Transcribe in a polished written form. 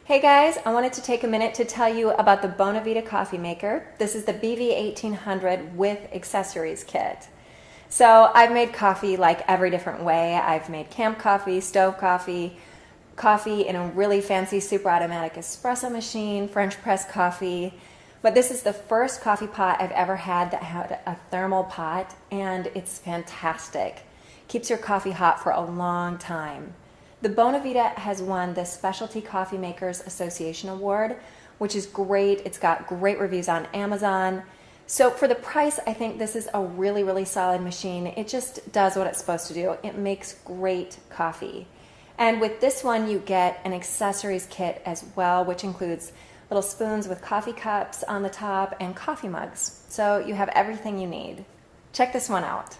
Hey guys, I wanted to take a minute to tell you about the Bonavita coffee maker. This is the BV1800 with accessories kit. So I've made coffee like every different way. I've made camp coffee, stove coffee, coffee in a really fancy super automatic espresso machine, French press coffee. But this is the first coffee pot I've ever had that had a thermal pot, and it's fantastic. Keeps your coffee hot for a long time. The Bonavita has won the Specialty Coffee Makers Association Award, which is great. It's got great reviews on Amazon. So for the price, I think this is a really, really solid machine. It just does what it's supposed to do. It makes great coffee. And with this one, you get an accessories kit as well, which includes little spoons with coffee cups on the top and coffee mugs. So you have everything you need. Check this one out.